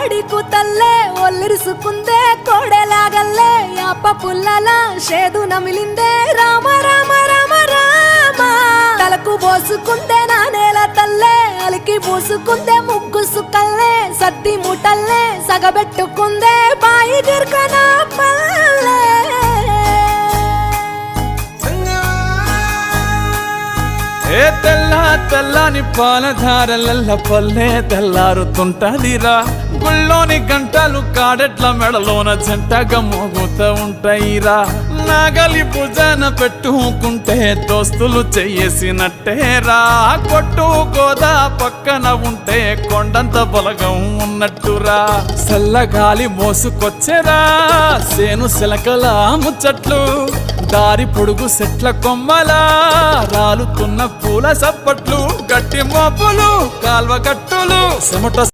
కోడికు తల్లే ఒల్లిరుసుకుందే కోడెలాగల్లే యాప పుల్లల షేదు నమిలిందే రామ రామ రామ రామ తలకు పోసుకుందే నా నేల తల్లే అలికి పూసుకుందే ముగ్గు సుక్కల్లే సద్ది ముటల్లే సగబెట్టుకుందే బాయి గిర్కన పల్లె ఏ తెల్ల తెల్లని పాలధారలల్ల పల్లె తెల్లారుతుంటదిరా గుళ్ళోని గంటలు కాడెట్ల మెడలోన జంటగా మోగుతూ ఉంటాయిరా నాగలి భుజాన పెట్టుకుంటే దోస్తులు చెయ్యేసినట్టేరా కొట్టు గోదా పక్కన ఉంటే కొండంత బలగం ఉన్నట్టురా చల్లగాలి మోసుకొచ్చెరా సేను సిలకల ముచ్చట్లు దారి పొడుగు సెట్ల కొమ్మలా రాలుతున్న పూల సప్పట్లు గట్టి మోపులు కాల్వ గట్టులు చెమట